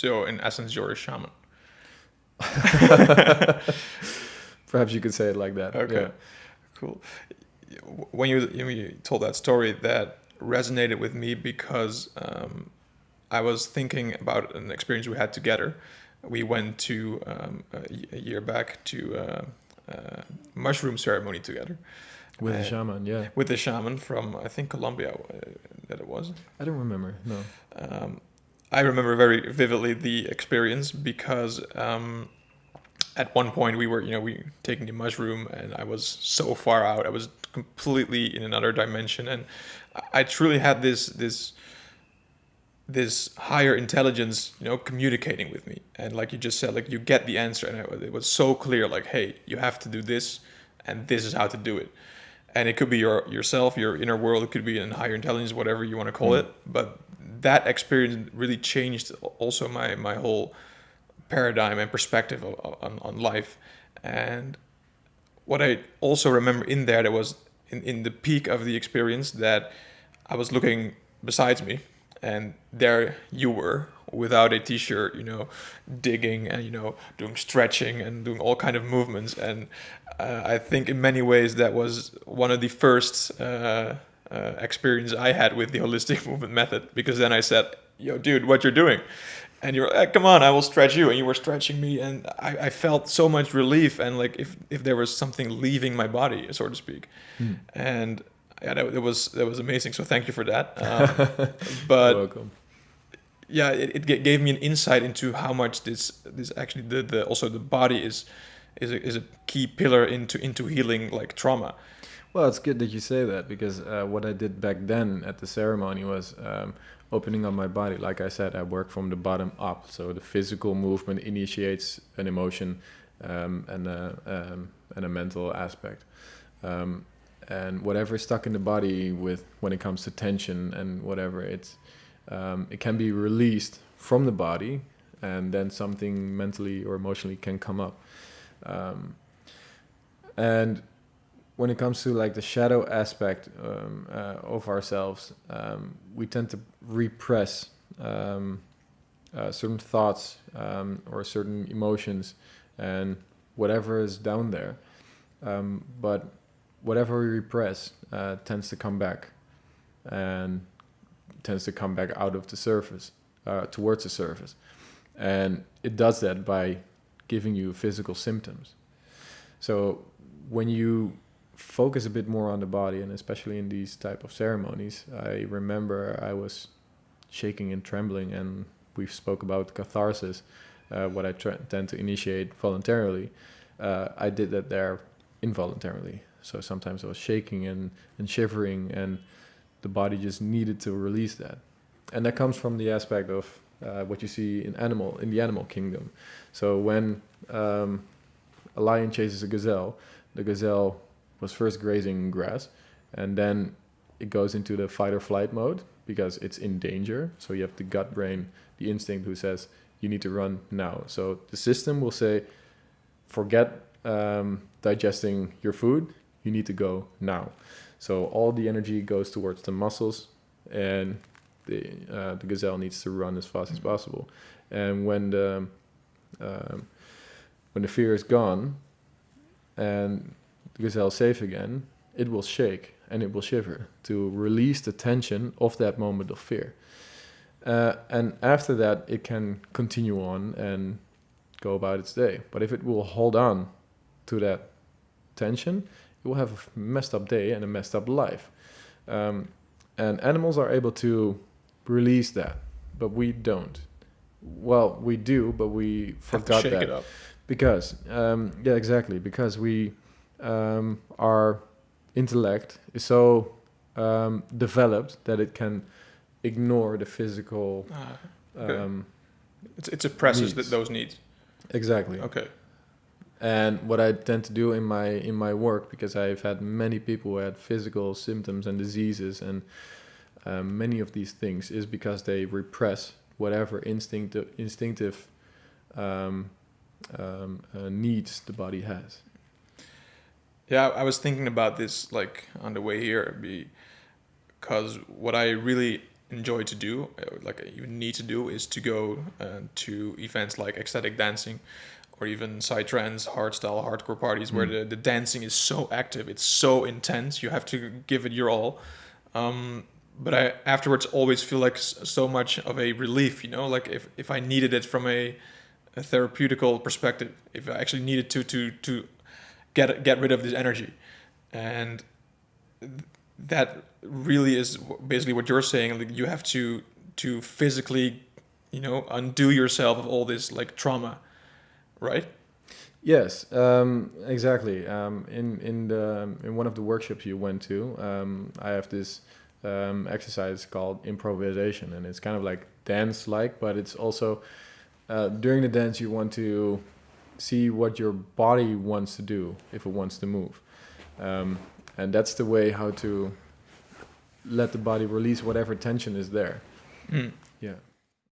So in essence, you're a shaman. Perhaps you could say it like that. Okay, Yeah. cool. When you told that story, that resonated with me because I was thinking about an experience we had together. We went to a year back to mushroom ceremony together. With a shaman, yeah. With the shaman from, I think, Colombia, that it was. I don't remember, no. I remember very vividly the experience because at one point we were taking the mushroom, and I was so far out. I was completely in another dimension, and I truly had this higher intelligence, communicating with me. And like you just said, like you get the answer, and it was so clear, like, hey, you have to do this, and this is how to do it. And it could be yourself, your inner world. It could be in higher intelligence, whatever you want to call it. But that experience really changed also my whole paradigm and perspective on life. And what I also remember in there, that was in the peak of the experience, that I was looking besides me, and there you were without a t-shirt, digging and doing stretching and doing all kind of movements. And I think in many ways that was one of the first experience I had with the holistic movement method, because then I said, yo, dude, what you're doing? And you're like, come on, I will stretch you. And you were stretching me. And I felt so much relief. And like if there was something leaving my body, so to speak. And yeah, that was amazing. So thank you for that. But You're welcome. Yeah, it gave me an insight into how much this actually the also the body is a key pillar into healing like trauma. Well, it's good that you say that, because what I did back then at the ceremony was opening up my body. Like I said, I work from the bottom up. So the physical movement initiates an emotion and a mental aspect. And whatever is stuck in the body when it comes to tension and whatever, it can be released from the body, and then something mentally or emotionally can come up. And when it comes to like the shadow aspect of ourselves, we tend to repress certain thoughts or certain emotions and whatever is down there. But whatever we repress tends to come back, and tends to come back out of the surface, towards the surface. And it does that by giving you physical symptoms. So when you focus a bit more on the body, and especially in these type of ceremonies, I remember I was shaking and trembling, and we spoke about catharsis, what I tend to initiate voluntarily. I did that there involuntarily. So sometimes I was shaking and shivering, and the body just needed to release that. And that comes from the aspect of what you see in the animal kingdom. So when a lion chases a gazelle, the gazelle was first grazing grass, and then it goes into the fight or flight mode because it's in danger. So you have the gut brain, the instinct, who says you need to run now. So the system will say, forget digesting your food, you need to go now. So all the energy goes towards the muscles, and the gazelle needs to run as fast as possible. And when the fear is gone and the gazelle is safe again, it will shake and it will shiver to release the tension of that moment of fear. And after that, it can continue on and go about its day. But if it will hold on to that tension, it will have a messed up day and a messed up life. And animals are able to release that, but we don't. Well, we do, but we forgot shake that. It up. Because, yeah, exactly. Because our intellect is so developed that it can ignore the physical. Okay. It suppresses those needs. Exactly. Okay. And what I tend to do in my work, because I've had many people who had physical symptoms and diseases and many of these things, is because they repress whatever instinctive needs the body has. Yeah, I was thinking about this like on the way here, because what I really enjoy to do, like you need to do, is to go to events like ecstatic dancing, or even psytrance, hardstyle, hardcore parties where the dancing is so active, it's so intense, you have to give it your all. But I afterwards always feel like so much of a relief, you know, like if I needed it from a therapeutical perspective, if I actually needed to get rid of this energy. And that really is basically what you're saying. Like you have to physically, you know, undo yourself of all this like trauma, right? Yes, exactly. In one of the workshops you went to, I have this exercise called improvisation, and it's kind of like dance-like, but it's also during the dance you want to see what your body wants to do if it wants to move, and that's the way how to let the body release whatever tension is there.